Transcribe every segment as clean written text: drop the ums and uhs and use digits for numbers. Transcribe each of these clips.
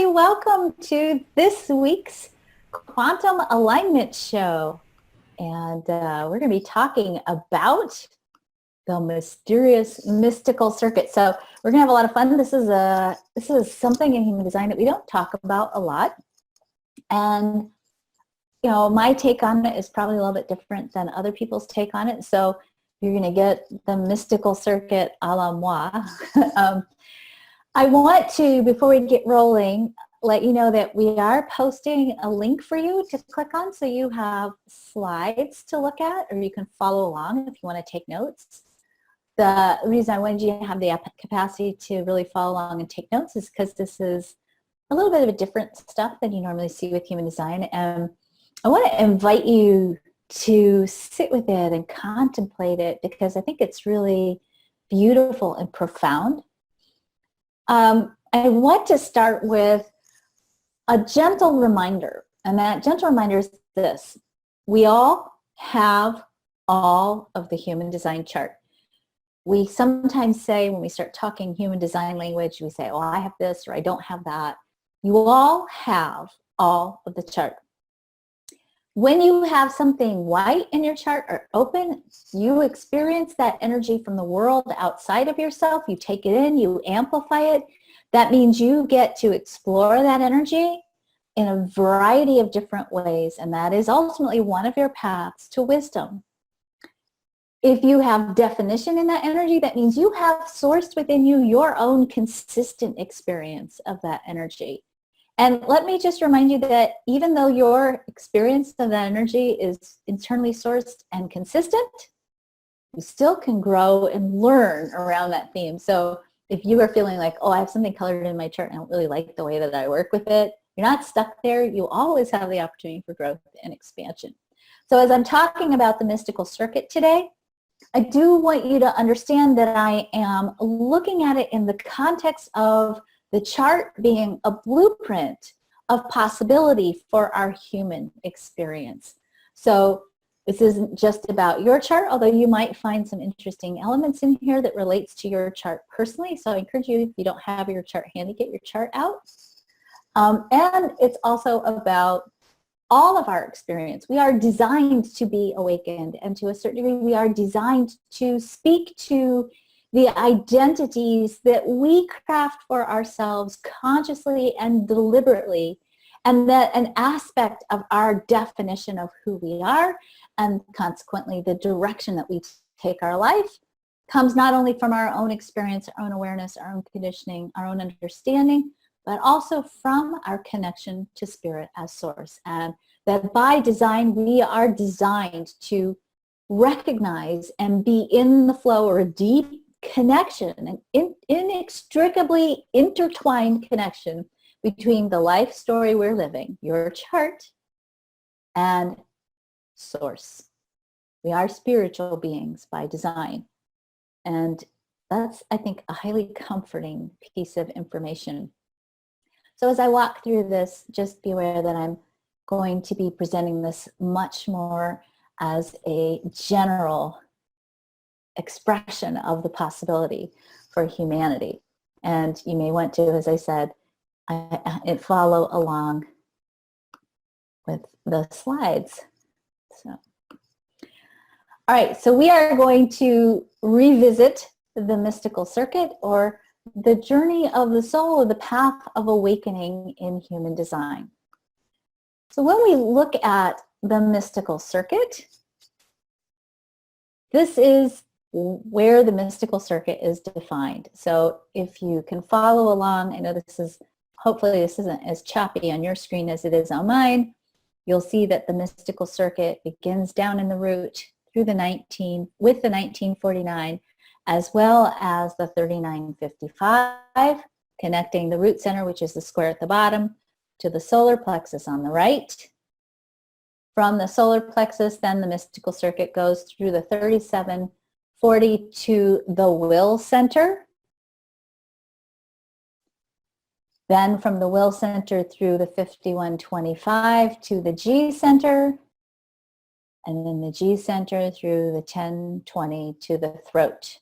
everybody. Welcome to this week's Quantum Alignment Show. And we're going to be talking about the mysterious mystical circuit. So we're going to have a lot of fun. This is something in human design that we don't talk about a lot. And, you know, my take on it is probably a little bit different than other people's take on it. So you're going to get the mystical circuit a la moi. I want to, before we get rolling, let you know that we are posting a link for you to click on so you have slides to look at, or you can follow along if you want to take notes. The reason I wanted you to have the capacity to really follow along and take notes is because this is a little bit of a different stuff than you normally see with human design. And I want to invite you to sit with it and contemplate it because I think it's really beautiful and profound. I want to start with a gentle reminder, and that gentle reminder is this. We all have all of the human design chart. We sometimes say, when we start talking human design language, we say, oh, I have this or I don't have that. You all have all of the chart. When you have something white in your chart or open, you experience that energy from the world outside of yourself. You take it in, you amplify it. That means you get to explore that energy in a variety of different ways, and that is ultimately one of your paths to wisdom. If you have definition in that energy, that means you have sourced within you your own consistent experience of that energy. And let me just remind you that even though your experience of that energy is internally sourced and consistent, you still can grow and learn around that theme. So if you are feeling like, oh, I have something colored in my chart and I don't really like the way that I work with it, you're not stuck there. You always have the opportunity for growth and expansion. So as I'm talking about the mystical circuit today, I do want you to understand that I am looking at it in the context of the chart being a blueprint of possibility for our human experience. So this isn't just about your chart, although you might find some interesting elements in here that relates to your chart personally. So I encourage you, if you don't have your chart handy, get your chart out. And it's also about all of our experience. We are designed to be awakened, and to a certain degree, we are designed to speak to the identities that we craft for ourselves consciously and deliberately, and that an aspect of our definition of who we are, and consequently the direction that we take our life, comes not only from our own experience, our own awareness, our own conditioning, our own understanding, but also from our connection to spirit as source. And that by design, we are designed to recognize and be in the flow, or a deep connection, an inextricably intertwined connection between the life story we're living, your chart, and source. We are spiritual beings by design. And that's, I think, a highly comforting piece of information. So as I walk through this, just be aware that I'm going to be presenting this much more as a general expression of the possibility for humanity. And you may want to, as I said, follow along with the slides. So, all right, so we are going to revisit the mystical circuit, or the journey of the soul, or the path of awakening in human design. So when we look at the mystical circuit, this is where the mystical circuit is defined. So if you can follow along, I know this is, hopefully this isn't as choppy on your screen as it is on mine. You'll see that the mystical circuit begins down in the root through the 1949, as well as the 3955, connecting the root center, which is the square at the bottom, to the solar plexus on the right. From the solar plexus, then the mystical circuit goes through the 3740 to the will center. Then from the will center through the 5125 to the G center. And then the G center through the 1020 to the throat.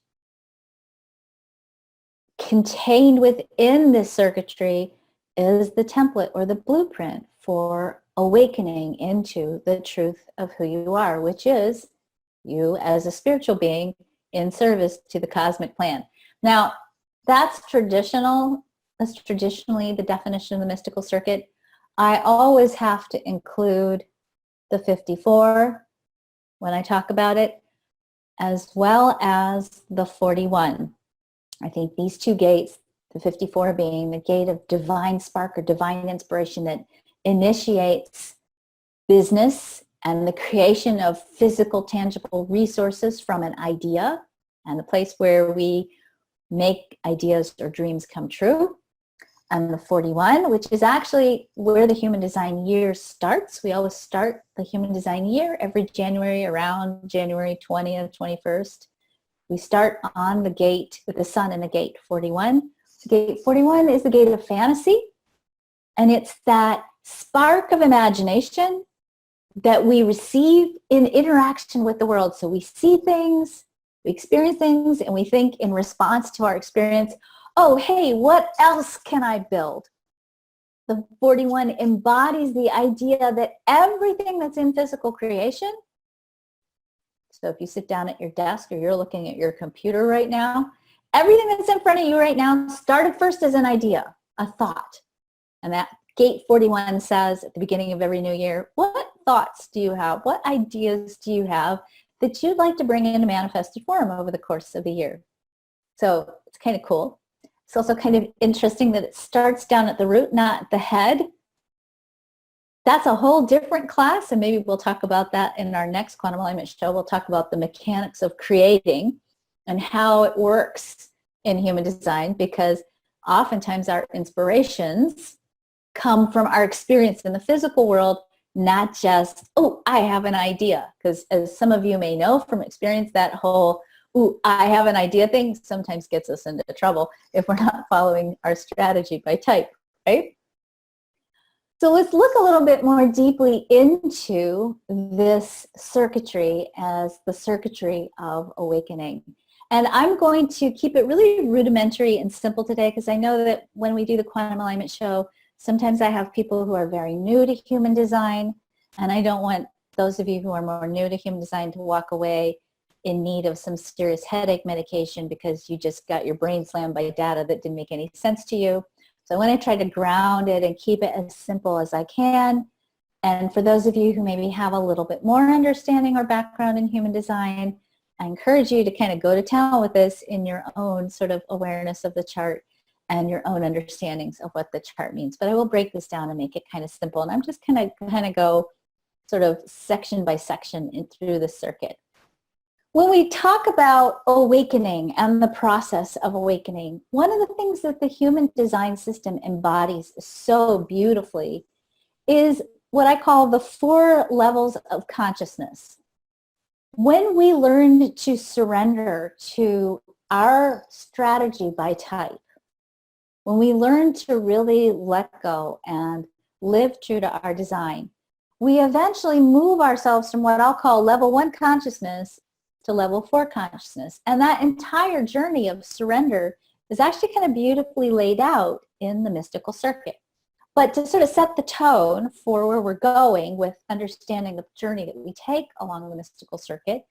Contained within this circuitry is the template or the blueprint for awakening into the truth of who you are, which is you as a spiritual being in service to the cosmic plan. Now, that's traditional. That's traditionally the definition of the mystical circuit. I always have to include the 54 when I talk about it, as well as the 41. I think these two gates, the 54 being the gate of divine spark or divine inspiration that initiates business and the creation of physical, tangible resources from an idea, and the place where we make ideas or dreams come true. And the 41, which is actually where the human design year starts. We always start the human design year every January around January 20th, 21st. We start on the gate with the sun in the gate 41. The gate 41 is the gate of fantasy, and it's that spark of imagination that we receive in interaction with the world. So we see things, we experience things, and we think in response to our experience, oh, hey, what else can I build? The 41 embodies the idea that everything that's in physical creation, so if you sit down at your desk or you're looking at your computer right now, everything that's in front of you right now started first as an idea, a thought. And that gate 41 says at the beginning of every new year, what thoughts do you have? What ideas do you have that you'd like to bring into manifested form over the course of the year? So it's kind of cool. It's also kind of interesting that it starts down at the root, not at the head. That's a whole different class, and maybe we'll talk about that in our next Quantum Alignment show. We'll talk about the mechanics of creating and how it works in human design, because oftentimes our inspirations come from our experience in the physical world, not just, oh, I have an idea. Because as some of you may know from experience, that whole, ooh, I have an idea thing sometimes gets us into trouble if we're not following our strategy by type, right? So let's look a little bit more deeply into this circuitry as the circuitry of awakening. And I'm going to keep it really rudimentary and simple today, because I know that when we do the Quantum Alignment show, sometimes I have people who are very new to human design, and I don't want those of you who are more new to human design to walk away in need of some serious headache medication because you just got your brain slammed by data that didn't make any sense to you. So I want to try to ground it and keep it as simple as I can. And for those of you who maybe have a little bit more understanding or background in human design, I encourage you to kind of go to town with this in your own sort of awareness of the chart and your own understandings of what the chart means. But I will break this down and make it kind of simple. And I'm just kind of go sort of section by section through the circuit. When we talk about awakening and the process of awakening, one of the things that the human design system embodies so beautifully is what I call the 4 levels of consciousness. When we learn to surrender to our strategy by type, when we learn to really let go and live true to our design, we eventually move ourselves from what I'll call level 1 consciousness to level 4 consciousness. And that entire journey of surrender is actually kind of beautifully laid out in the mystical circuit. But to sort of set the tone for where we're going with understanding the journey that we take along the mystical circuit,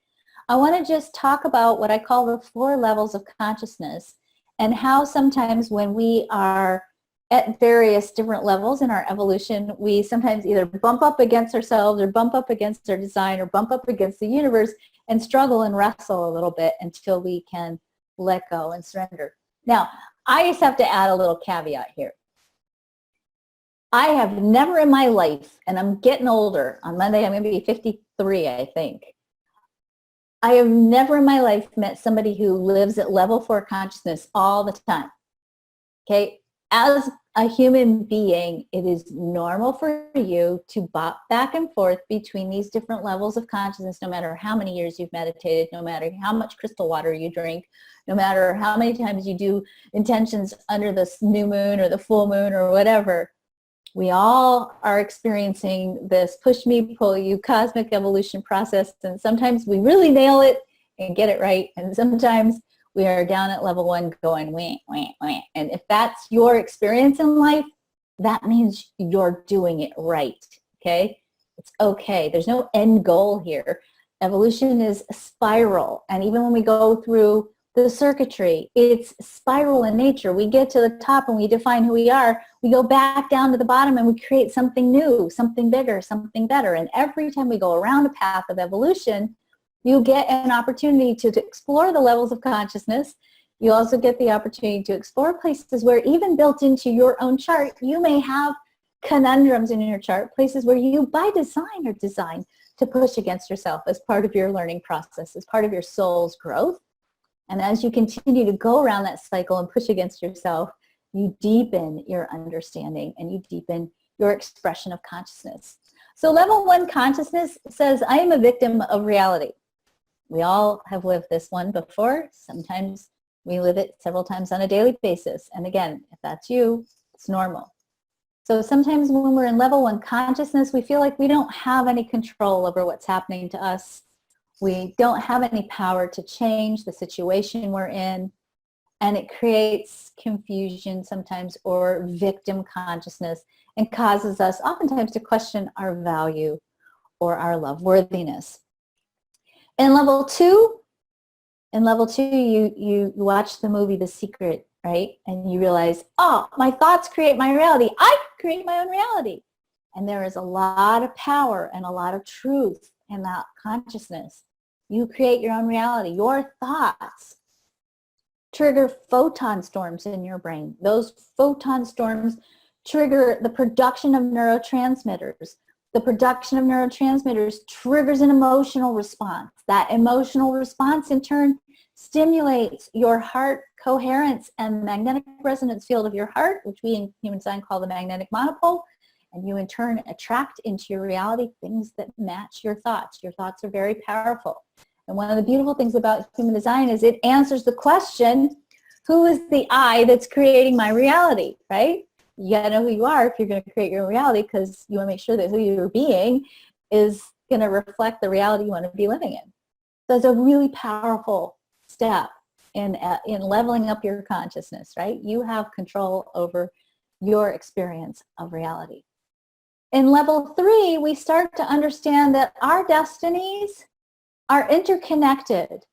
I want to just talk about what I call the 4 levels of consciousness, and how sometimes when we are at various different levels in our evolution, we sometimes either bump up against ourselves or bump up against our design or bump up against the universe and struggle and wrestle a little bit until we can let go and surrender. Now, I just have to add a little caveat here. I have never in my life, and I'm getting older, on Monday I'm going to be 53, I think. I have never in my life met somebody who lives at level 4 consciousness all the time. Okay? As a human being, it is normal for you to bop back and forth between these different levels of consciousness, no matter how many years you've meditated, no matter how much crystal water you drink, no matter how many times you do intentions under the new moon or the full moon or whatever. We all are experiencing this push me, pull you cosmic evolution process, and sometimes we really nail it and get it right, and sometimes we are down at level 1 going wah, wah, wah. And if that's your experience in life, that means you're doing it right, okay? It's okay. There's no end goal here. Evolution is a spiral, and even when we go through the circuitry, it's spiral in nature. We get to the top and we define who we are. We go back down to the bottom and we create something new, something bigger, something better. And every time we go around a path of evolution, you get an opportunity to explore the levels of consciousness. You also get the opportunity to explore places where, even built into your own chart, you may have conundrums in your chart, places where you by design are designed to push against yourself as part of your learning process, as part of your soul's growth. And as you continue to go around that cycle and push against yourself, you deepen your understanding and you deepen your expression of consciousness. So level 1 consciousness says, I am a victim of reality. We all have lived this one before. Sometimes we live it several times on a daily basis. And again, if that's you, it's normal. So sometimes when we're in level 1 consciousness, we feel like we don't have any control over what's happening to us. We don't have any power to change the situation we're in. And it creates confusion sometimes, or victim consciousness, and causes us oftentimes to question our value or our love-worthiness. In level 2, you watch the movie The Secret, right? And you realize, oh, my thoughts create my reality. I create my own reality. And there is a lot of power and a lot of truth in that consciousness. You create your own reality. Your thoughts trigger photon storms in your brain. Those photon storms trigger the production of neurotransmitters. The production of neurotransmitters triggers an emotional response. That emotional response in turn stimulates your heart coherence and magnetic resonance field of your heart, which we in human design call the magnetic monopole. And you in turn attract into your reality things that match your thoughts. Your thoughts are very powerful. And one of the beautiful things about human design is it answers the question, who is the I that's creating my reality, right? You gotta know who you are if you're gonna create your reality, because you wanna make sure that who you're being is gonna reflect the reality you wanna be living in. So it's a really powerful step in leveling up your consciousness, right? You have control over your experience of reality. In level 3, we start to understand that our destinies are interconnected,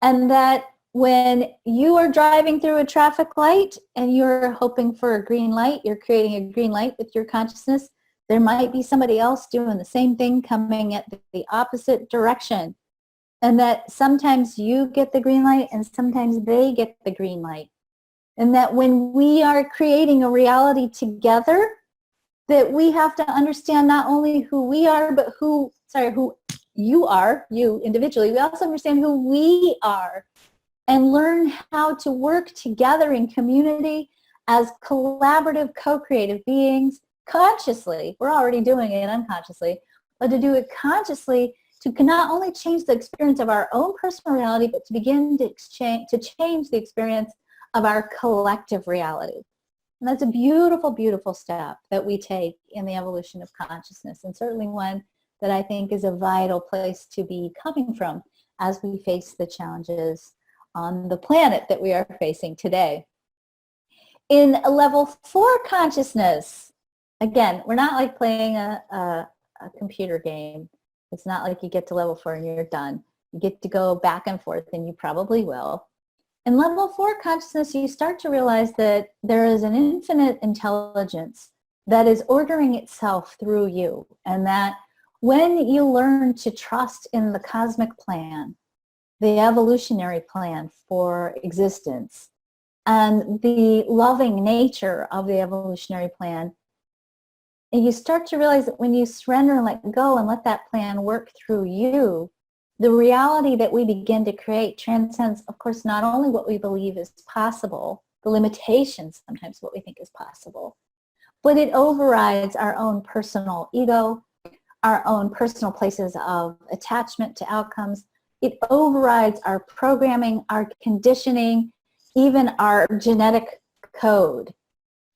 and that when you are driving through a traffic light and you're hoping for a green light, you're creating a green light with your consciousness, there might be somebody else doing the same thing coming at the opposite direction. And that sometimes you get the green light and sometimes they get the green light. And that when we are creating a reality together, that we have to understand not only who we are, but who you are, you individually. We also understand who we are, and learn how to work together in community as collaborative, co-creative beings consciously. We're already doing it unconsciously, but to do it consciously to not only change the experience of our own personal reality, but to begin to change the experience of our collective reality. And that's a beautiful, beautiful step that we take in the evolution of consciousness, and certainly one that I think is a vital place to be coming from as we face the challenges on the planet that we are facing today. In level 4 consciousness, again, we're not like playing a computer game. It's not like you get to level 4 and you're done. You get to go back and forth, and you probably will. In level 4 consciousness, you start to realize that there is an infinite intelligence that is ordering itself through you, and that when you learn to trust in the cosmic plan, the evolutionary plan for existence, and the loving nature of the evolutionary plan, and you start to realize that when you surrender and let go and let that plan work through you, the reality that we begin to create transcends, of course, not only what we believe is possible, the limitations sometimes what we think is possible, but it overrides our own personal ego, our own personal places of attachment to outcomes. It overrides our programming, our conditioning, even our genetic code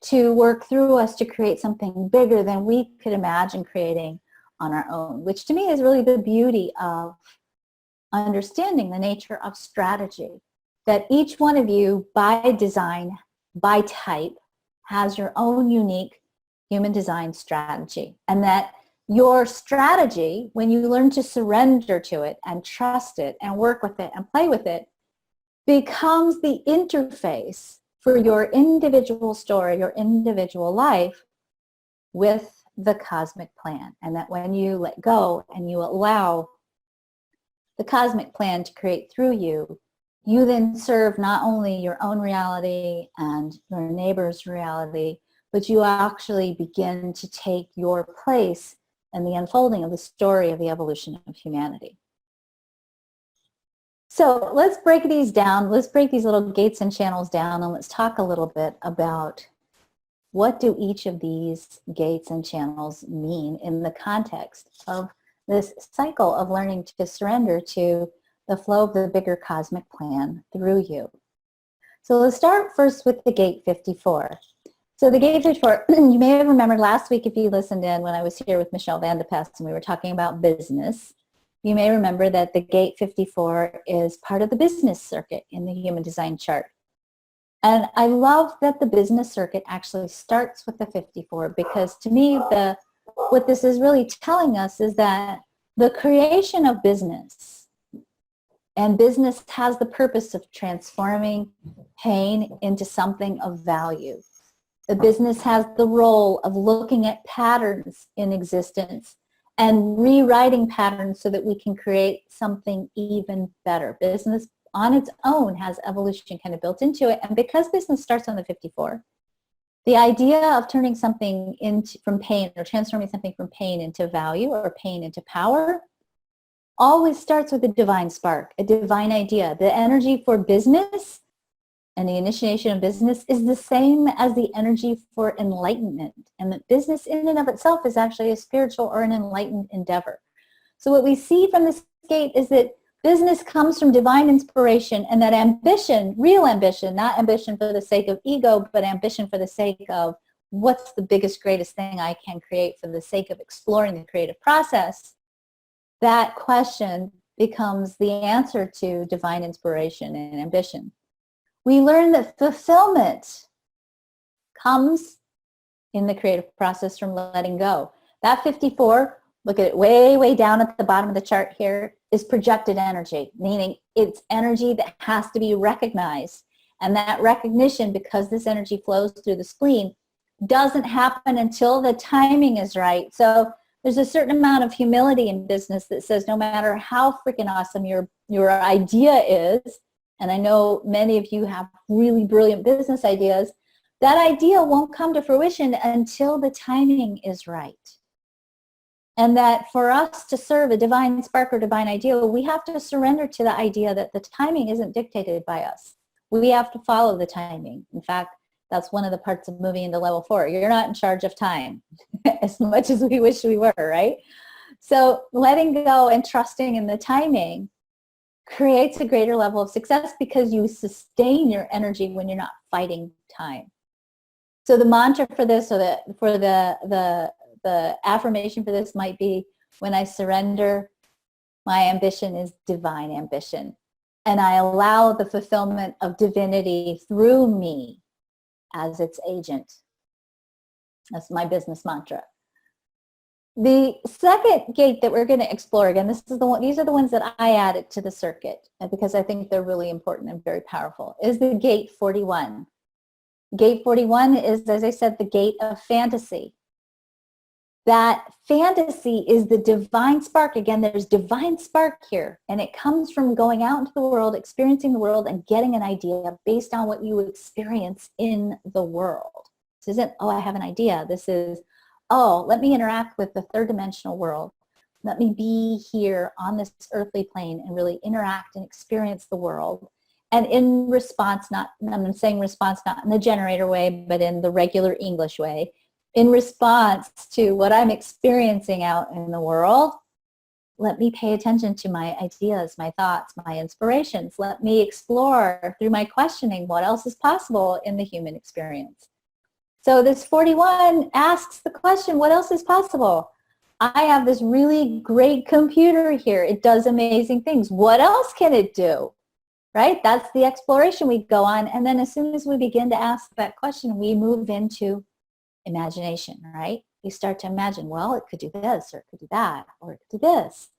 to work through us to create something bigger than we could imagine creating on our own, which to me is really the beauty of understanding the nature of strategy, that each one of you by design, by type, has your own unique human design strategy. And that your strategy, when you learn to surrender to it and trust it and work with it and play with it, becomes the interface for your individual story, your individual life with the cosmic plan. And that when you let go and you allow the cosmic plan to create through you, you then serve not only your own reality and your neighbor's reality, but you actually begin to take your place in the unfolding of the story of the evolution of humanity. So let's break these down. Let's break these little gates and channels down, and let's talk a little bit about what do each of these gates and channels mean in the context of this cycle of learning to surrender to the flow of the bigger cosmic plan through you. So let's start first with the gate 54. So the gate 54, you may have remembered last week if you listened in when I was here with Michelle Van de Pest and we were talking about business. You may remember that the gate 54 is part of the business circuit in the human design chart. And I love that the business circuit actually starts with the 54 because to me, what this is really telling us is that the creation of business, and business has the purpose of transforming pain into something of value. The business has the role of looking at patterns in existence and rewriting patterns so that we can create something even better. Business on its own has evolution kind of built into it. And because business starts on the 54, the idea of turning something from pain or transforming something from pain into value or pain into power always starts with a divine spark, a divine idea. The energy for business and the initiation of business is the same as the energy for enlightenment. And that business in and of itself is actually a spiritual or an enlightened endeavor. So what we see from this gate is that business comes from divine inspiration, and that ambition, real ambition, not ambition for the sake of ego, but ambition for the sake of what's the biggest, greatest thing I can create for the sake of exploring the creative process. That question becomes the answer to divine inspiration and ambition. We learn that fulfillment comes in the creative process from letting go. That 54, look at it way, way down at the bottom of the chart here, is projected energy, meaning it's energy that has to be recognized. And that recognition, because this energy flows through the spleen, doesn't happen until the timing is right. So there's a certain amount of humility in business that says no matter how freaking awesome your idea is, and I know many of you have really brilliant business ideas, that idea won't come to fruition until the timing is right. And that for us to serve a divine spark or divine ideal, we have to surrender to the idea that the timing isn't dictated by us. We have to follow the timing. In fact, that's one of the parts of moving into level 4. You're not in charge of time as much as we wish we were, right? So letting go and trusting in the timing creates a greater level of success because you sustain your energy when you're not fighting time. So the mantra for this, or the affirmation for this might be, when I surrender, my ambition is divine ambition. And I allow the fulfillment of divinity through me as its agent. That's my business mantra. The second gate that we're going to explore, again, these are the ones that I added to the circuit because I think they're really important and very powerful, is the gate 41. Gate 41 is, as I said, the gate of fantasy. That fantasy is the divine spark. Again, there's divine spark here, and it comes from going out into the world, experiencing the world, and getting an idea based on what you experience in the world. This isn't, oh, I have an idea. This is, oh, let me interact with the third dimensional world. Let me be here on this earthly plane and really interact and experience the world. And in response, I'm saying response not in the generator way, but in the regular English way, in response to what I'm experiencing out in the world, let me pay attention to my ideas, my thoughts, my inspirations. Let me explore through my questioning what else is possible in the human experience. So this 41 asks the question, what else is possible? I have this really great computer here. It does amazing things. What else can it do? Right? That's the exploration we go on. And then as soon as we begin to ask that question, we move into imagination, right? You start to imagine, well, it could do this, or it could do that, or it could do this.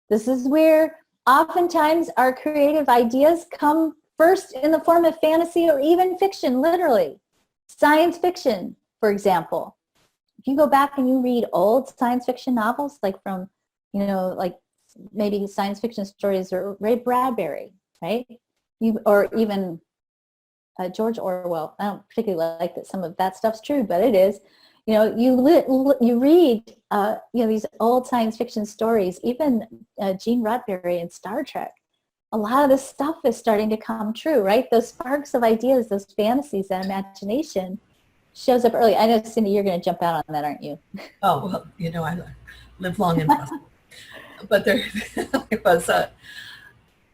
This is where oftentimes our creative ideas come first in the form of fantasy or even fiction, literally. Science fiction, for example. If you go back and you read old science fiction novels, like from, like maybe science fiction stories or Ray Bradbury, right? Or even George Orwell. I don't particularly like that some of that stuff's true, but it is. You read, these old science fiction stories, even Gene Roddenberry in Star Trek. A lot of this stuff is starting to come true, right? Those sparks of ideas, those fantasies, that imagination shows up early. I know, Cindy, you're going to jump out on that, aren't you? Oh, well, I live long and prosper. But there was a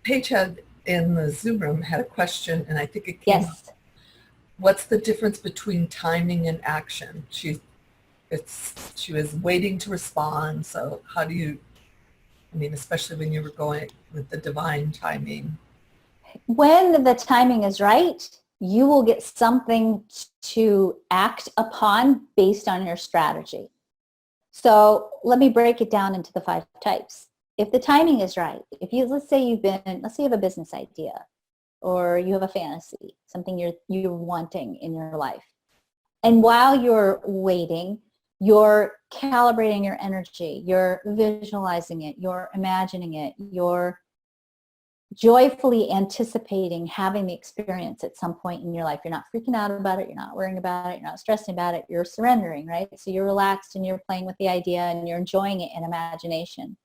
Paige had in the Zoom room had a question, and I think it came Yes. up. What's the difference between timing and action? She was waiting to respond. So how do you, especially when you were going with the divine timing? When the timing is right, you will get something to act upon based on your strategy. So let me break it down into the 5 types. If the timing is right, let's say you have a business idea, or you have a fantasy, something you're wanting in your life. And while you're waiting, you're calibrating your energy, you're visualizing it, you're imagining it, you're joyfully anticipating having the experience at some point in your life. You're not freaking out about it, you're not worrying about it, you're not stressing about it, you're surrendering, right? So you're relaxed and you're playing with the idea and you're enjoying it in imagination.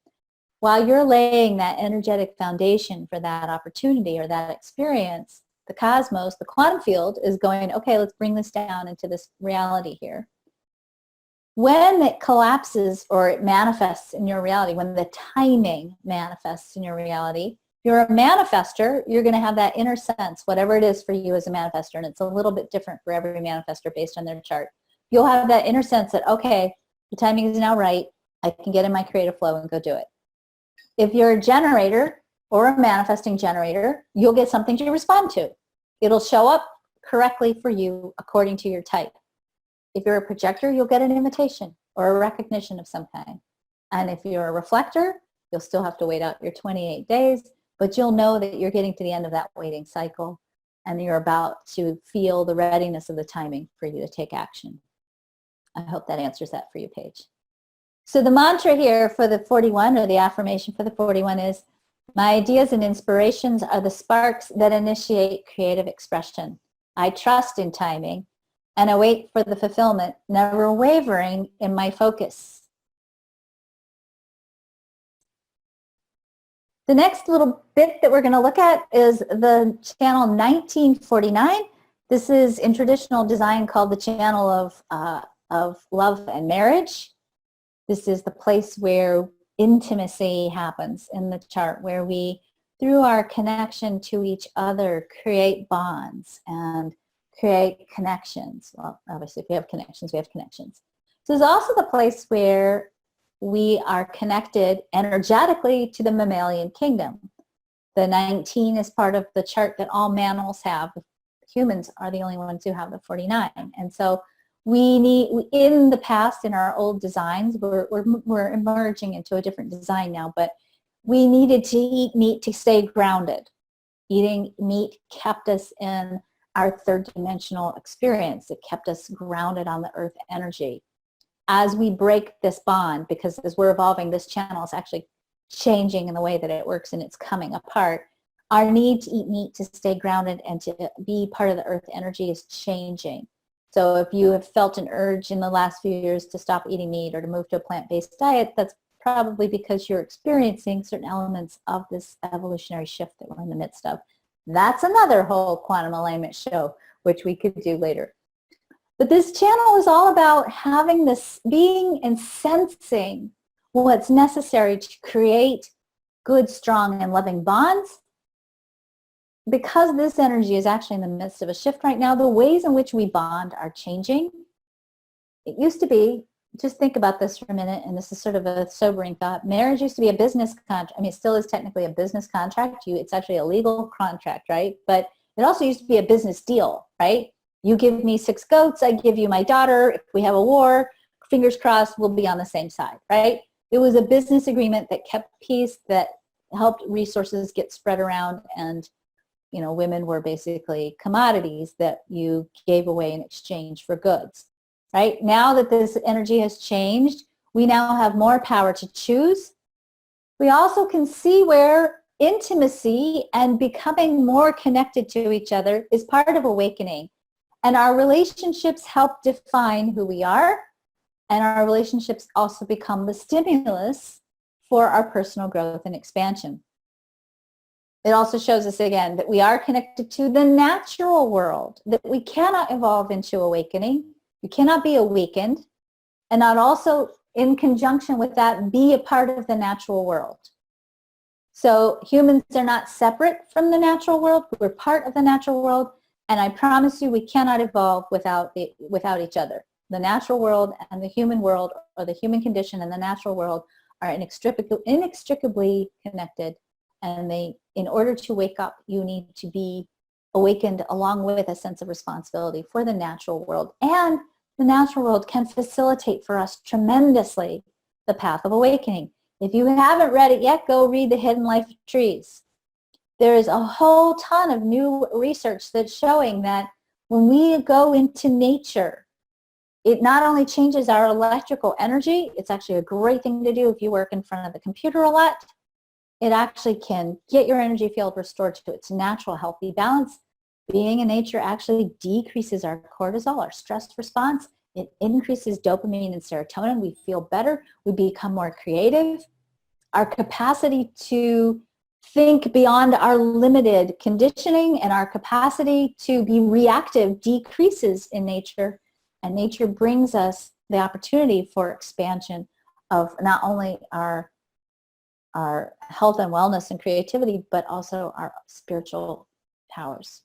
While you're laying that energetic foundation for that opportunity or that experience, the cosmos, the quantum field is going, okay, let's bring this down into this reality here. When it collapses or it manifests in your reality, when the timing manifests in your reality, you're a manifester, you're going to have that inner sense, whatever it is for you as a manifester, and it's a little bit different for every manifester based on their chart. You'll have that inner sense that, okay, the timing is now right, I can get in my creative flow and go do it. If you're a generator or a manifesting generator, you'll get something to respond to. It'll show up correctly for you according to your type. If you're a projector, you'll get an invitation or a recognition of some kind. And if you're a reflector, you'll still have to wait out your 28 days, but you'll know that you're getting to the end of that waiting cycle and you're about to feel the readiness of the timing for you to take action. I hope that answers that for you, Paige. So the mantra here for the 41, or the affirmation for the 41, is, my ideas and inspirations are the sparks that initiate creative expression. I trust in timing and await for the fulfillment, never wavering in my focus. The next little bit that we're going to look at is the channel 1949. This is in traditional design called the channel of love and marriage. This is the place where intimacy happens in the chart, where we, through our connection to each other, create bonds and create connections. Well, obviously, if we have connections, we have connections. So it's also the place where we are connected energetically to the mammalian kingdom. The 19 is part of the chart that all mammals have. Humans are the only ones who have the 49. And so in the past, in our old designs, we're emerging into a different design now, but we needed to eat meat to stay grounded. Eating meat kept us in our third dimensional experience. It kept us grounded on the earth energy. As we break this bond, because as we're evolving, this channel is actually changing in the way that it works and it's coming apart, our need to eat meat to stay grounded and to be part of the earth energy is changing. So if you have felt an urge in the last few years to stop eating meat or to move to a plant-based diet, that's probably because you're experiencing certain elements of this evolutionary shift that we're in the midst of. That's another whole quantum alignment show, which we could do later. But this channel is all about having this, being and sensing what's necessary to create good, strong, and loving bonds. Because this energy is actually in the midst of a shift right now, the ways in which we bond are changing. It used to be, just think about this for a minute, and this is sort of a sobering thought. Marriage used to be a business contract. I mean, it still is technically a business contract. It's actually a legal contract, right? But it also used to be a business deal, right? You give me 6 goats, I give you my daughter. If we have a war, fingers crossed, we'll be on the same side, right? It was a business agreement that kept peace, that helped resources get spread around, and you know, women were basically commodities that you gave away in exchange for goods, right? Now that this energy has changed, we now have more power to choose. We also can see where intimacy and becoming more connected to each other is part of awakening. And our relationships help define who we are, and our relationships also become the stimulus for our personal growth and expansion. It also shows us again that we are connected to the natural world, that we cannot evolve into awakening. We cannot be awakened, and not also in conjunction with that be a part of the natural world. So humans are not separate from the natural world. We're part of the natural world, and I promise you we cannot evolve without each other. The natural world and the human world, or the human condition and the natural world, are inextricably connected. And in order to wake up, you need to be awakened along with a sense of responsibility for the natural world. And the natural world can facilitate for us tremendously the path of awakening. If you haven't read it yet, go read The Hidden Life of Trees. There is a whole ton of new research that's showing that when we go into nature, it not only changes our electrical energy, it's actually a great thing to do if you work in front of the computer a lot. It actually can get your energy field restored to its natural healthy balance. Being in nature actually decreases our cortisol, our stress response. It increases dopamine and serotonin. We feel better. We become more creative. Our capacity to think beyond our limited conditioning and our capacity to be reactive decreases in nature. And nature brings us the opportunity for expansion of not only our health and wellness and creativity, but also our spiritual powers.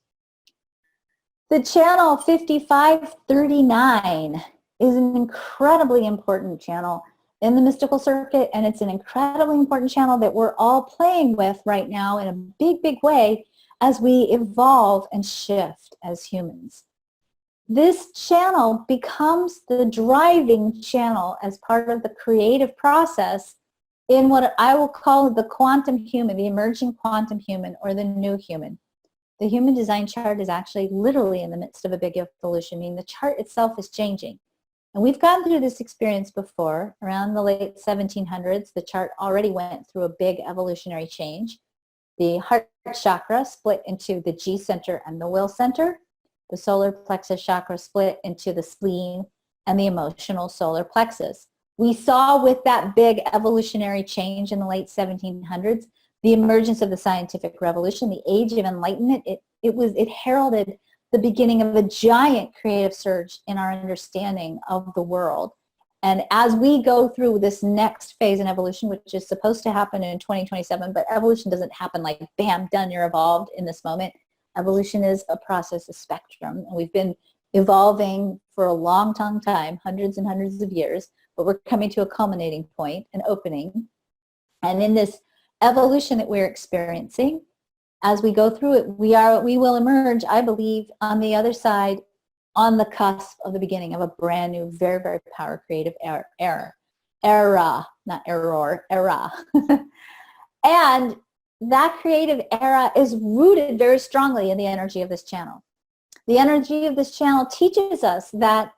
The channel 5539 is an incredibly important channel in the mystical circuit, and it's an incredibly important channel that we're all playing with right now in a big, big way as we evolve and shift as humans. This channel becomes the driving channel as part of the creative process in what I will call the quantum human, the emerging quantum human, or the new human. The human design chart is actually literally in the midst of a big evolution, meaning the chart itself is changing. And we've gone through this experience before. Around the late 1700s, the chart already went through a big evolutionary change. The heart chakra split into the G center and the will center. The solar plexus chakra split into the spleen and the emotional solar plexus. We saw with that big evolutionary change in the late 1700s, the emergence of the scientific revolution, the age of enlightenment. It heralded the beginning of a giant creative surge in our understanding of the world. And as we go through this next phase in evolution, which is supposed to happen in 2027, but evolution doesn't happen like, bam, done, you're evolved in this moment. Evolution is a process, a spectrum, and we've been evolving for a long time, hundreds and hundreds of years, but we're coming to a culminating point, an opening. And in this evolution that we're experiencing, as we go through it, we will emerge, I believe, on the other side, on the cusp of the beginning of a brand new, very, very power creative era, not error, era. And that creative era is rooted very strongly in the energy of this channel. The energy of this channel teaches us that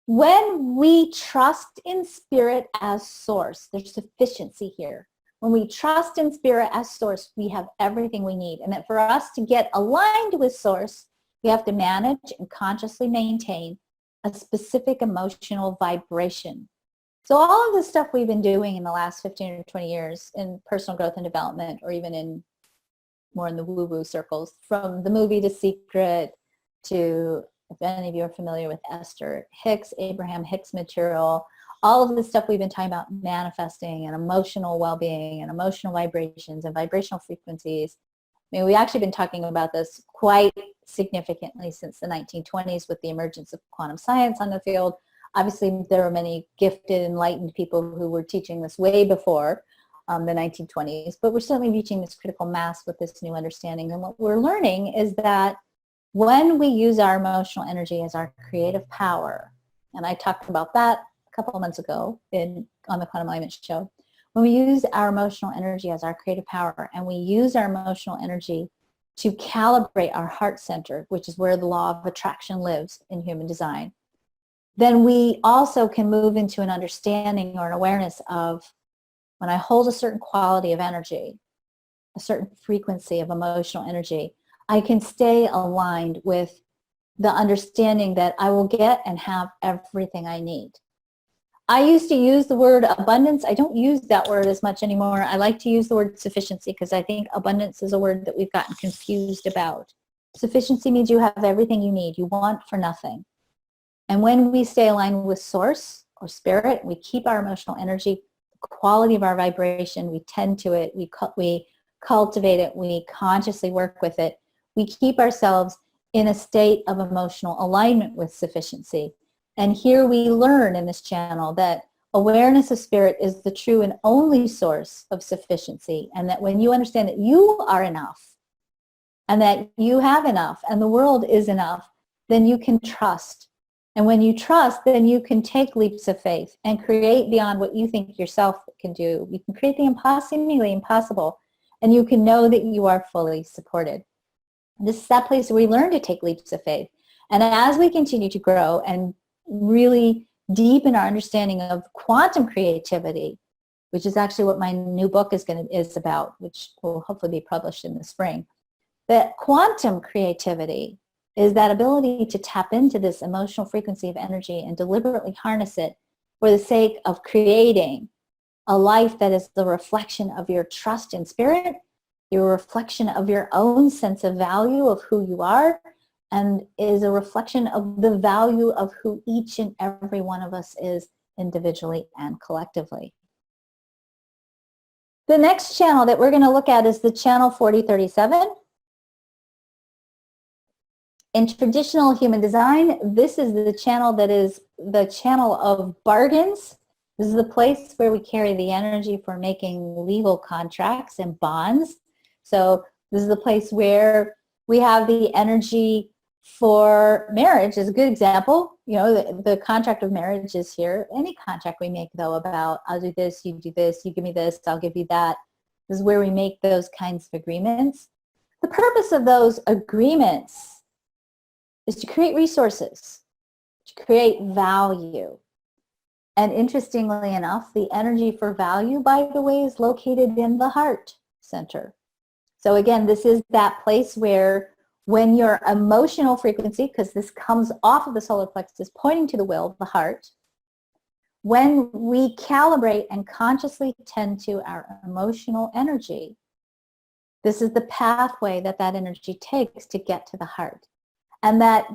when we trust in spirit as source, there's sufficiency here. When we trust in spirit as source, we have everything we need. And that for us to get aligned with source, we have to manage and consciously maintain a specific emotional vibration. So all of the stuff we've been doing in the last 15 or 20 years in personal growth and development, or even in more in the woo-woo circles, from the movie The Secret to, if any of you are familiar with Esther Hicks, Abraham Hicks material, all of the stuff we've been talking about manifesting and emotional well-being and emotional vibrations and vibrational frequencies. I mean, we've actually been talking about this quite significantly since the 1920s with the emergence of quantum science on the field. Obviously, there are many gifted, enlightened people who were teaching this way before the 1920s, but we're certainly reaching this critical mass with this new understanding. And what we're learning is that when we use our emotional energy as our creative power, and I talked about that a couple of months ago on the Quantum Alignment Show, when we use our emotional energy as our creative power and we use our emotional energy to calibrate our heart center, which is where the law of attraction lives in human design, then we also can move into an understanding or an awareness of, when I hold a certain quality of energy, a certain frequency of emotional energy, I can stay aligned with the understanding that I will get and have everything I need. I used to use the word abundance. I don't use that word as much anymore. I like to use the word sufficiency because I think abundance is a word that we've gotten confused about. Sufficiency means you have everything you need. You want for nothing. And when we stay aligned with source or spirit, we keep our emotional energy, the quality of our vibration, we tend to it, we cultivate it, we consciously work with it, we keep ourselves in a state of emotional alignment with sufficiency. And here we learn in this channel that awareness of spirit is the true and only source of sufficiency, and that when you understand that you are enough and that you have enough and the world is enough, then you can trust. And when you trust, then you can take leaps of faith and create beyond what you think yourself can do. You can create the seemingly impossible, and you can know that you are fully supported. This is that place where we learn to take leaps of faith. And as we continue to grow and really deepen our understanding of quantum creativity, which is actually what my new book is about, which will hopefully be published in the spring, that quantum creativity is that ability to tap into this emotional frequency of energy and deliberately harness it for the sake of creating a life that is the reflection of your trust in spirit, your reflection of your own sense of value of who you are, and is a reflection of the value of who each and every one of us is individually and collectively. The next channel that we're going to look at is the channel 4037. In traditional human design, this is the channel that is the channel of bargains. This is the place where we carry the energy for making legal contracts and bonds. So this is the place where we have the energy for marriage is a good example. You know, the contract of marriage is here. Any contract we make, though, about I'll do this, you give me this, I'll give you that. This is where we make those kinds of agreements. The purpose of those agreements is to create resources, to create value. And interestingly enough, the energy for value, by the way, is located in the heart center. So again, this is that place where when your emotional frequency, because this comes off of the solar plexus, pointing to the will, the heart, when we calibrate and consciously tend to our emotional energy, this is the pathway that that energy takes to get to the heart. And that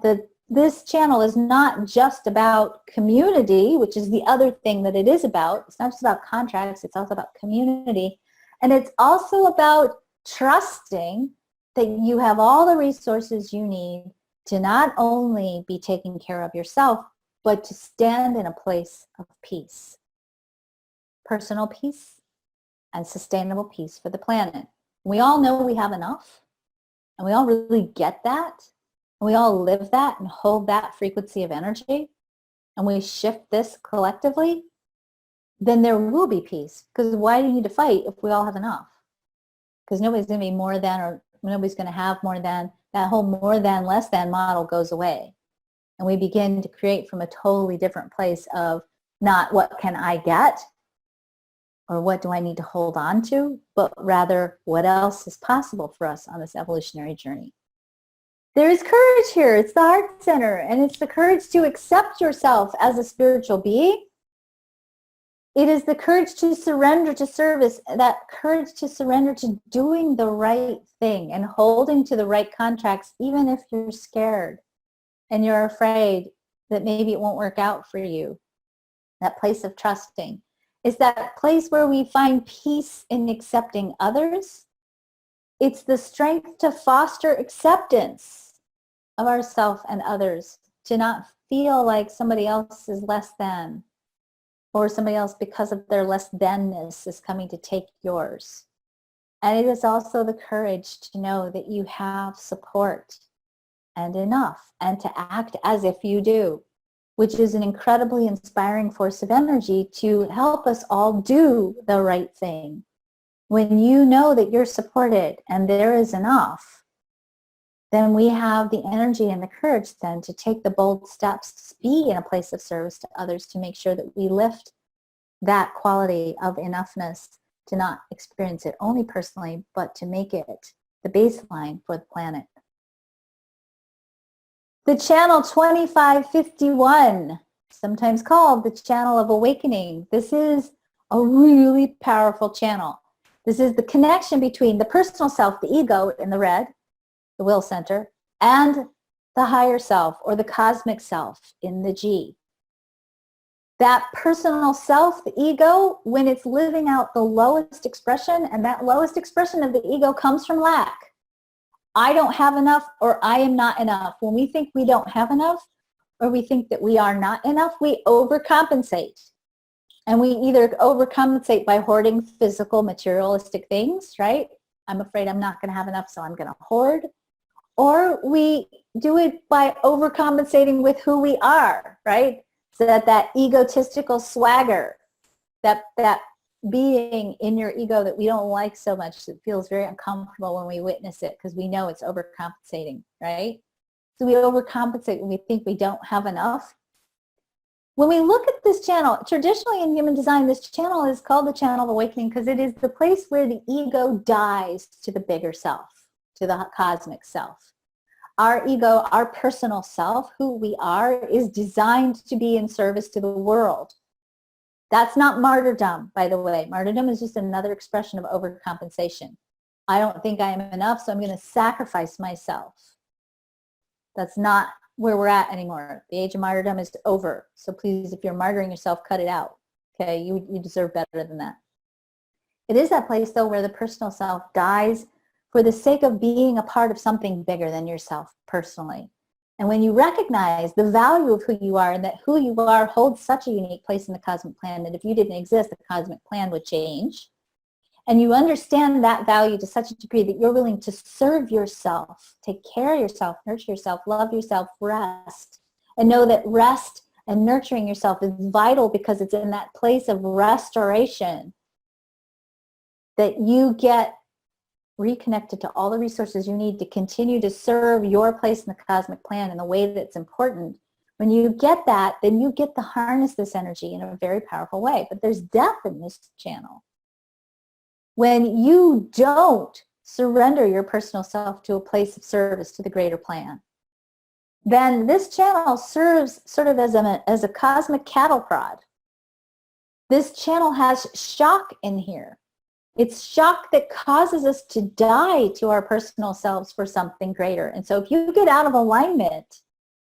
this channel is not just about community, which is the other thing that it is about. It's not just about contracts, it's also about community. And it's also about trusting that you have all the resources you need to not only be taking care of yourself, but to stand in a place of peace. Personal peace and sustainable peace for the planet. We all know we have enough, and we all really get that, and we all live that and hold that frequency of energy, and we shift this collectively, then there will be peace. Because why do you need to fight if we all have enough? Because nobody's going to be more than, or nobody's going to have more than. That whole more than, less than model goes away. And we begin to create from a totally different place of not what can I get or what do I need to hold on to, but rather what else is possible for us on this evolutionary journey. There is courage here. It's the heart center, and it's the courage to accept yourself as a spiritual being. It is the courage to surrender to service, that courage to surrender to doing the right thing and holding to the right contracts, even if you're scared and you're afraid that maybe it won't work out for you. That place of trusting is that place where we find peace in accepting others. It's the strength to foster acceptance of ourselves and others, to not feel like somebody else is less than, or somebody else, because of their less than-ness, is coming to take yours. And it is also the courage to know that you have support, and enough, and to act as if you do, which is an incredibly inspiring force of energy to help us all do the right thing. When you know that you're supported and there is enough, then we have the energy and the courage then to take the bold steps to be in a place of service to others, to make sure that we lift that quality of enoughness, to not experience it only personally, but to make it the baseline for the planet. The channel 2551, sometimes called the channel of awakening. This is a really powerful channel. This is the connection between the personal self, the ego in the red, the will center, and the higher self or the cosmic self in the G. That personal self, the ego, when it's living out the lowest expression, and that lowest expression of the ego comes from lack. I don't have enough, or I am not enough. When we think we don't have enough, or we think that we are not enough, we overcompensate. And we either overcompensate by hoarding physical, materialistic things, right? I'm afraid I'm not going to have enough, so I'm going to hoard. Or we do it by overcompensating with who we are, right? So that egotistical swagger, that being in your ego that we don't like so much, that feels very uncomfortable when we witness it because we know it's overcompensating, right? So we overcompensate when we think we don't have enough. When we look at this channel, traditionally in human design, this channel is called the channel of awakening because it is the place where the ego dies to the bigger self, to the cosmic self. Our ego, our personal self, who we are, is designed to be in service to the world. That's not martyrdom, by the way. Martyrdom is just another expression of overcompensation. I don't think I am enough, so I'm going to sacrifice myself. That's not where we're at anymore. The age of martyrdom is over. So please, if you're martyring yourself, cut it out. Okay, you deserve better than that. It is that place, though, where the personal self dies for the sake of being a part of something bigger than yourself personally. And when you recognize the value of who you are and that who you are holds such a unique place in the cosmic plan that if you didn't exist, the cosmic plan would change. And you understand that value to such a degree that you're willing to serve yourself, take care of yourself, nurture yourself, love yourself, rest. And know that rest and nurturing yourself is vital because it's in that place of restoration that you get reconnected to all the resources you need to continue to serve your place in the cosmic plan in a way that's important. When you get that, then you get to harness this energy in a very powerful way. But there's depth in this channel. When you don't surrender your personal self to a place of service to the greater plan, then this channel serves sort of as a cosmic cattle prod. This channel has shock in here. It's shock that causes us to die to our personal selves for something greater. And so if you get out of alignment,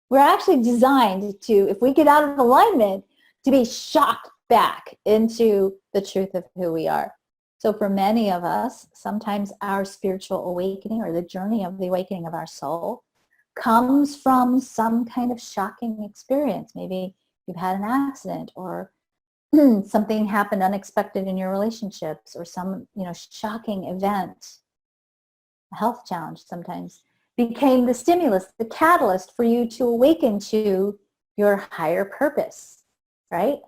we're actually designed to, if we get out of alignment, to be shocked back into the truth of who we are. So for many of us, sometimes our spiritual awakening or the journey of the awakening of our soul comes from some kind of shocking experience. Maybe you've had an accident, or something happened unexpected in your relationships, or some, shocking event, a health challenge sometimes, became the stimulus, the catalyst for you to awaken to your higher purpose, right?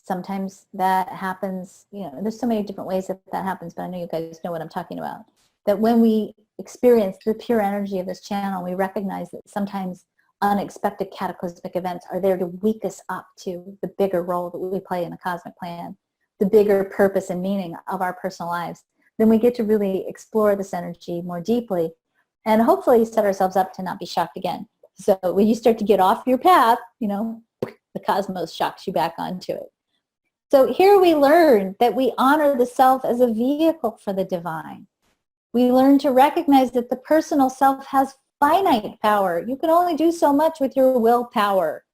Sometimes that happens, there's so many different ways that happens, but I know you guys know what I'm talking about. That when we experience the pure energy of this channel, we recognize that sometimes unexpected cataclysmic events are there to wake us up to the bigger role that we play in the cosmic plan, the bigger purpose and meaning of our personal lives. Then we get to really explore this energy more deeply and hopefully set ourselves up to not be shocked again. So when you start to get off your path, the cosmos shocks you back onto it. So here we learn that we honor the self as a vehicle for the divine. We learn to recognize that the personal self has finite power. You can only do so much with your willpower.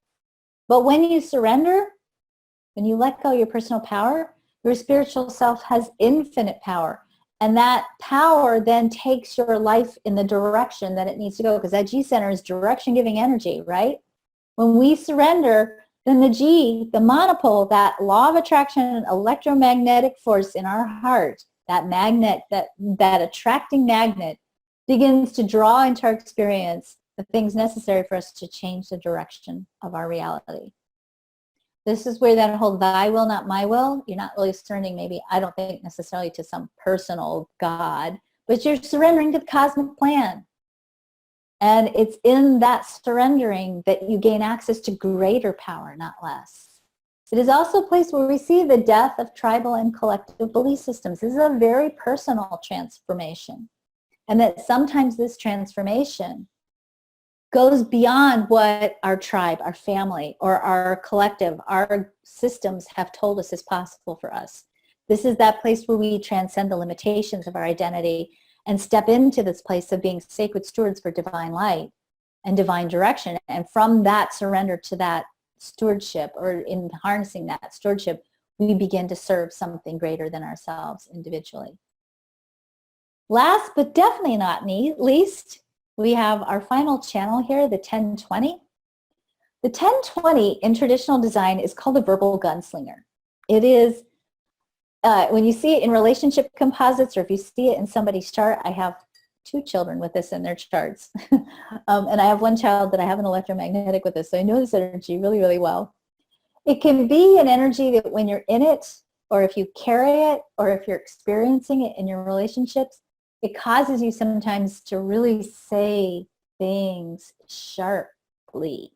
But when you surrender, when you let go of your personal power, your spiritual self has infinite power. And that power then takes your life in the direction that it needs to go, because that G center is direction-giving energy, right? When we surrender, then the G, the monopole, that law of attraction, electromagnetic force in our heart, that magnet, that attracting magnet, begins to draw into our experience the things necessary for us to change the direction of our reality. This is where that whole thy will, not my will, you're not really surrendering maybe, I don't think necessarily to some personal God, but you're surrendering to the cosmic plan. And it's in that surrendering that you gain access to greater power, not less. It is also a place where we see the death of tribal and collective belief systems. This is a very personal transformation. And that sometimes this transformation goes beyond what our tribe, our family, or our collective, our systems have told us is possible for us. This is that place where we transcend the limitations of our identity and step into this place of being sacred stewards for divine light and divine direction. And from that surrender to that stewardship, or in harnessing that stewardship, we begin to serve something greater than ourselves individually. Last but definitely not least, we have our final channel here, the 1020. The 1020 in traditional design is called a verbal gunslinger. It is, when you see it in relationship composites, or if you see it in somebody's chart, I have 2 children with this in their charts. And I have 1 child that I have an electromagnetic with this, so I know this energy really, really well. It can be an energy that when you're in it, or if you carry it, or if you're experiencing it in your relationships, it causes you sometimes to really say things sharply,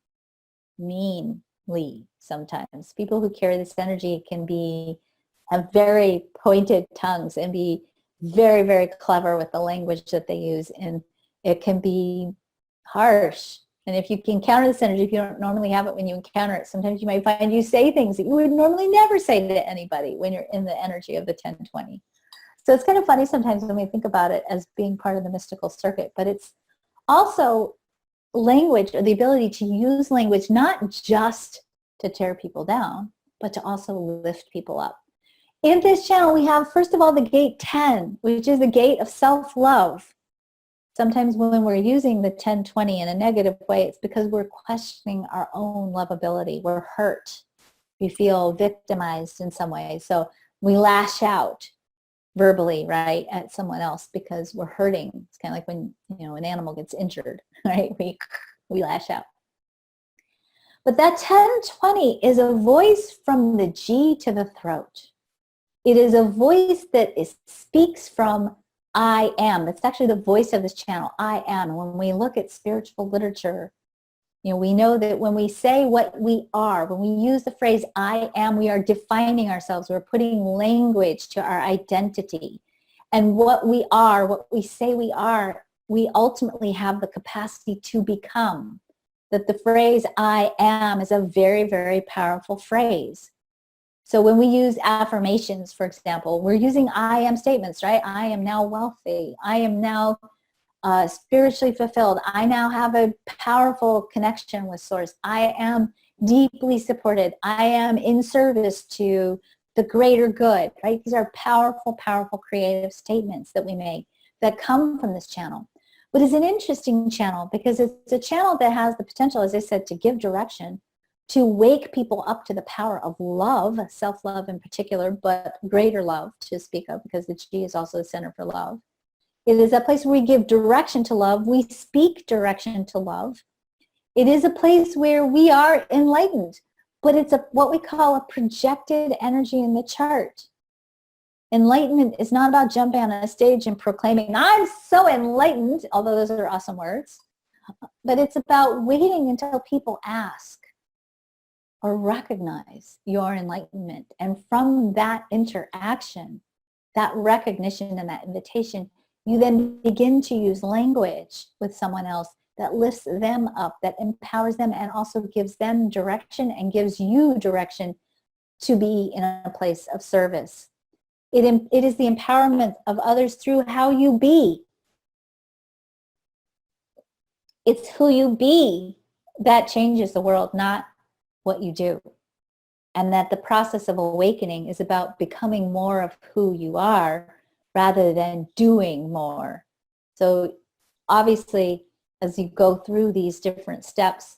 meanly sometimes. People who carry this energy can have very pointed tongues and be very, very clever with the language that they use, and it can be harsh. And if you can encounter this energy, if you don't normally have it when you encounter it, sometimes you might find you say things that you would normally never say to anybody when you're in the energy of the 1020. So it's kind of funny sometimes when we think about it as being part of the mystical circuit, but it's also language, or the ability to use language not just to tear people down, but to also lift people up. In this channel, we have, first of all, the gate 10, which is the gate of self-love. Sometimes when we're using the 1020 in a negative way, it's because we're questioning our own lovability. We're hurt. We feel victimized in some way. So we lash out verbally, right, at someone else because we're hurting. It's kind of like when, an animal gets injured, right? We lash out. But that 1020 is a voice from the G to the throat. It is a voice that speaks from I am. That's actually the voice of this channel, I am. When we look at spiritual literature, we know that when we say what we are, when we use the phrase I am, we are defining ourselves. We're putting language to our identity. And what we are, what we say we are, we ultimately have the capacity to become. That the phrase I am is a very, very powerful phrase. So when we use affirmations, for example, we're using I am statements, right? I am now wealthy. I am now spiritually fulfilled. I now have a powerful connection with Source. I am deeply supported. I am in service to the greater good, right? These are powerful, powerful creative statements that we make that come from this channel. But it's an interesting channel because it's a channel that has the potential, as I said, to give direction, to wake people up to the power of love, self-love in particular, but greater love to speak of, because the G is also the center for love. It is a place where we give direction to love. We speak direction to love. It is a place where we are enlightened, but it's what we call a projected energy in the chart. Enlightenment is not about jumping on a stage and proclaiming, I'm so enlightened, although those are awesome words, but it's about waiting until people ask or recognize your enlightenment. And from that interaction, that recognition and that invitation, you then begin to use language with someone else that lifts them up, that empowers them, and also gives them direction and gives you direction to be in a place of service. It is the empowerment of others through how you be. It's who you be that changes the world, not what you do. And that the process of awakening is about becoming more of who you are rather than doing more. So obviously, as you go through these different steps,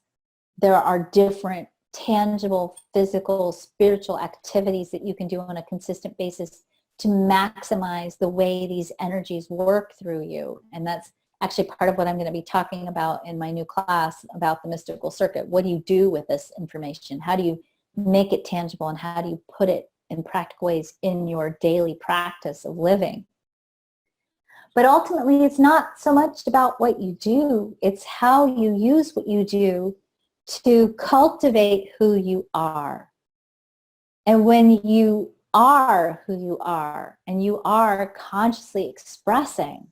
there are different tangible, physical, spiritual activities that you can do on a consistent basis to maximize the way these energies work through you. And that's actually part of what I'm going to be talking about in my new class about the mystical circuit. What do you do with this information? How do you make it tangible, and how do you put it in practical ways in your daily practice of living? But ultimately, it's not so much about what you do, it's how you use what you do to cultivate who you are. And when you are who you are, and you are consciously expressing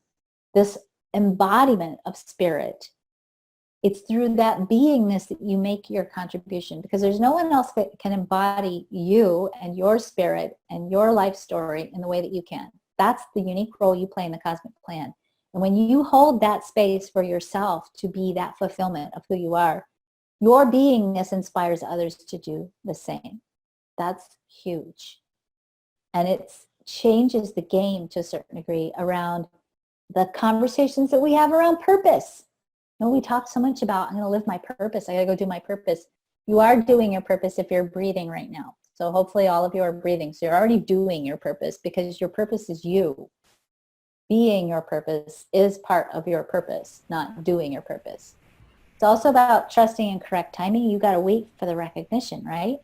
this embodiment of spirit, it's through that beingness that you make your contribution, because there's no one else that can embody you and your spirit and your life story in the way that you can. That's the unique role you play in the cosmic plan. And when you hold that space for yourself to be that fulfillment of who you are, your beingness inspires others to do the same. That's huge. And it changes the game to a certain degree around the conversations that we have around purpose. You know, we talk so much about, I'm going to live my purpose. I got to go do my purpose. You are doing your purpose if you're breathing right now. So hopefully all of you are breathing. So you're already doing your purpose, because your purpose is you. Being your purpose is part of your purpose, not doing your purpose. It's also about trusting in correct timing. You got to wait for the recognition, right?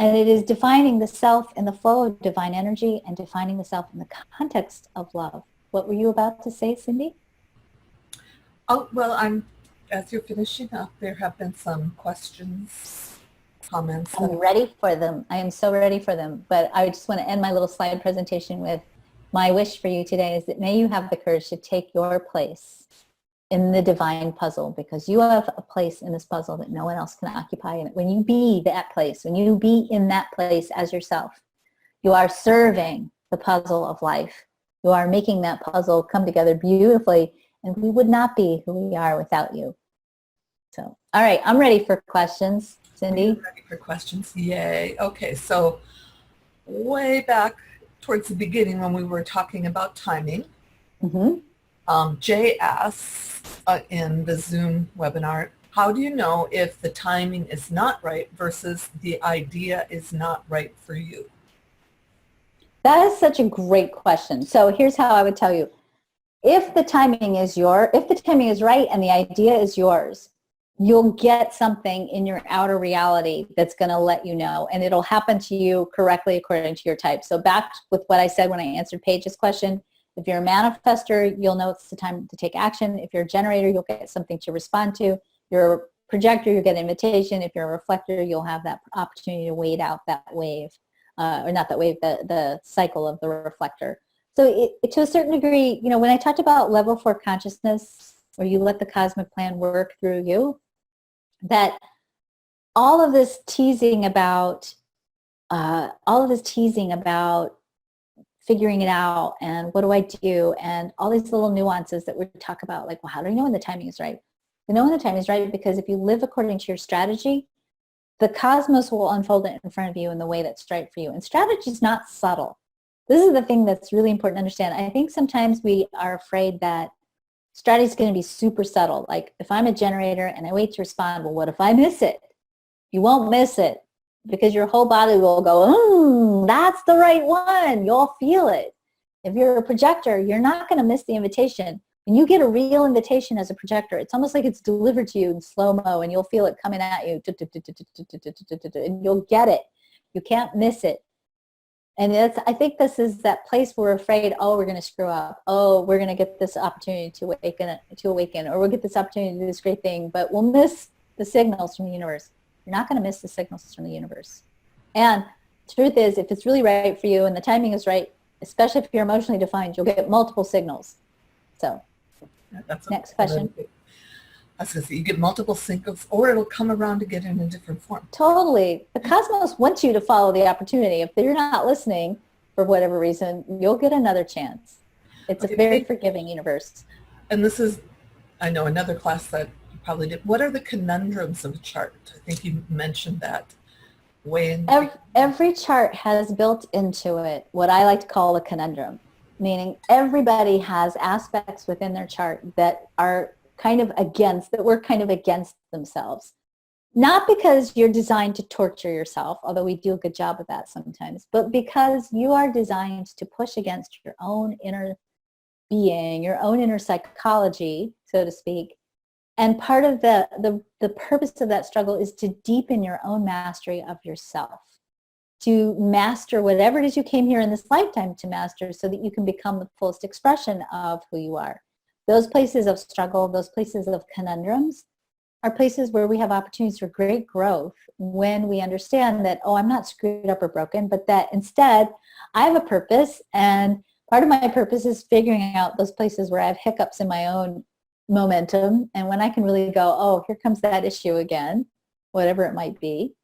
And it is defining the self in the flow of divine energy, and defining the self in the context of love. What were you about to say, Cindy? Oh, well, as you're finishing up, there have been some questions, comments. I'm ready for them. I am so ready for them. But I just want to end my little slide presentation with my wish for you today is that may you have the courage to take your place in the divine puzzle, because you have a place in this puzzle that no one else can occupy. And when you be that place, when you be in that place as yourself, you are serving the puzzle of life. You are making that puzzle come together beautifully, and we would not be who we are without you. So, all right, I'm ready for questions. Cindy? Ready for questions? Yay. Okay, so way back towards the beginning when we were talking about timing, Jay asks in the Zoom webinar, how do you know if the timing is not right versus the idea is not right for you? That is such a great question. So here's how I would tell you. If the timing is right and the idea is yours, you'll get something in your outer reality that's going to let you know, and it'll happen to you correctly according to your type. So back with what I said when I answered Paige's question, if you're a manifester, you'll know it's the time to take action. If you're a generator, you'll get something to respond to. You're a projector, you'll get an invitation. If you're a reflector, you'll have that opportunity to wait out that wave, or not that wave, the cycle of the reflector. So to a certain degree, you know, when I talked about level 4 consciousness, where you let the cosmic plan work through you, that all of this teasing about figuring it out, and what do I do, and all these little nuances that we talk about, like, well, how do you know when the timing is right? You know when the timing is right because if you live according to your strategy, the cosmos will unfold it in front of you in the way that's right for you. And strategy is not subtle. This is the thing that's really important to understand. I think sometimes we are afraid that strategy is going to be super subtle. Like if I'm a generator and I wait to respond, well, what if I miss it? You won't miss it because your whole body will go, that's the right one. You'll feel it. If you're a projector, you're not going to miss the invitation. When you get a real invitation as a projector, it's almost like it's delivered to you in slow-mo, and you'll feel it coming at you, and you'll get it. You can't miss it. And I think this is that place where we're afraid, oh, we're going to screw up. Oh, we're going to get this opportunity to awaken, or we'll get this opportunity to do this great thing, but we'll miss the signals from the universe. You're not going to miss the signals from the universe. And the truth is, if it's really right for you and the timing is right, especially if you're emotionally defined, you'll get multiple signals. So, next question. I was going to say, you get multiple signals, or it'll come around again in a different form. Totally. The cosmos wants you to follow the opportunity. If you're not listening for whatever reason, you'll get another chance. It's a very forgiving universe. And this is, I know, another class that you probably did. What are the conundrums of a chart? I think you mentioned that way in. Every chart has built into it what I like to call a conundrum, meaning everybody has aspects within their chart that are we're kind of against themselves. Not because you're designed to torture yourself, although we do a good job of that sometimes, but because you are designed to push against your own inner being, your own inner psychology, so to speak. And part of the purpose of that struggle is to deepen your own mastery of yourself, to master whatever it is you came here in this lifetime to master, so that you can become the fullest expression of who you are. Those places of struggle, those places of conundrums, are places where we have opportunities for great growth when we understand that, oh, I'm not screwed up or broken, but that instead I have a purpose, and part of my purpose is figuring out those places where I have hiccups in my own momentum, and when I can really go, oh, here comes that issue again, whatever it might be.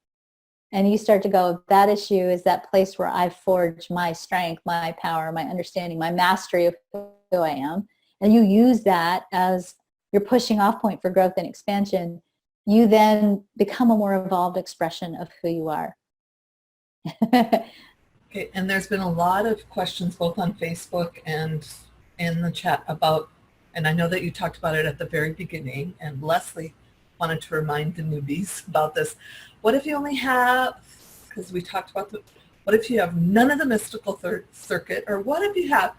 And you start to go, that issue is that place where I forge my strength, my power, my understanding, my mastery of who I am. And you use that as your pushing off point for growth and expansion. You then become a more evolved expression of who you are. Okay, and there's been a lot of questions both on Facebook and in the chat about, and I know that you talked about it at the very beginning, and Leslie wanted to remind the newbies about this. What if you only have, because we talked about what if you have none of the mystical circuit, or what if you have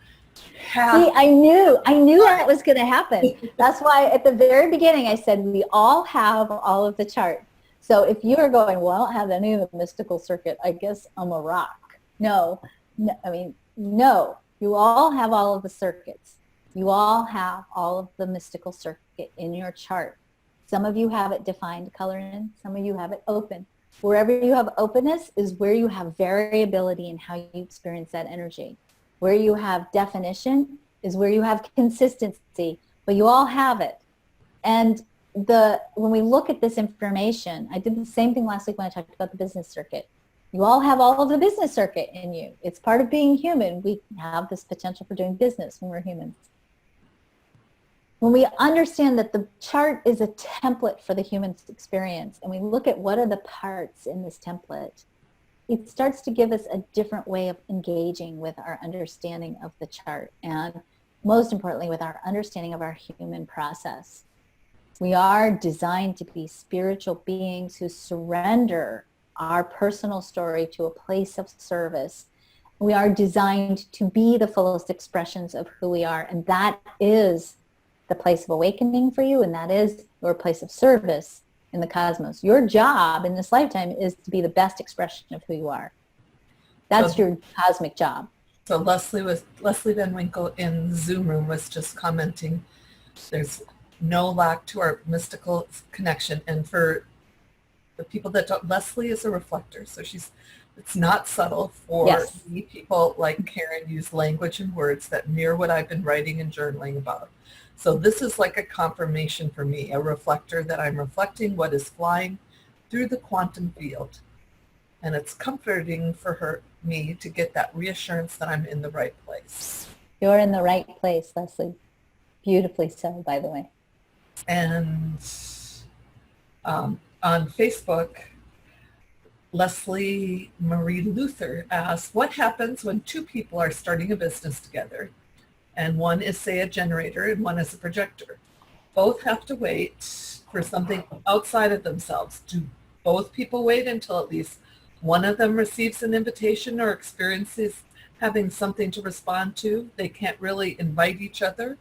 half? See, I knew that was going to happen. That's why at the very beginning I said we all have all of the chart. So if you are going, well, I don't have any of the mystical circuit, I guess I'm a rock. No, you all have all of the circuits. You all have all of the mystical circuit in your chart. Some of you have it defined color in, some of you have it open. Wherever you have openness is where you have variability in how you experience that energy. Where you have definition is where you have consistency, but you all have it. And when we look at this information, I did the same thing last week when I talked about the business circuit. You all have all of the business circuit in you. It's part of being human. We have this potential for doing business when we're humans. When we understand that the chart is a template for the human experience, and we look at what are the parts in this template, it starts to give us a different way of engaging with our understanding of the chart, and most importantly, with our understanding of our human process. We are designed to be spiritual beings who surrender our personal story to a place of service. We are designed to be the fullest expressions of who we are, and that is the place of awakening for you, and that is your place of service in the cosmos. Your job in this lifetime is to be the best expression of who you are. That's your cosmic job. So Leslie Van Winkle in Zoom room was just commenting, there's no lack to our mystical connection. And for the people that don't, Leslie is a reflector, so it's not subtle. For me, people like Karen use language and words that mirror what I've been writing and journaling about. So this is like a confirmation for me, a reflector that I'm reflecting what is flying through the quantum field. And it's comforting for me to get that reassurance that I'm in the right place. You're in the right place, Leslie. Beautifully so, by the way. And on Facebook, Leslie Marie Luther asks, what happens when two people are starting a business together, and one is, say, a generator and one is a projector? Both have to wait for something outside of themselves. Do both people wait until at least one of them receives an invitation or experiences having something to respond to? They can't really invite each other?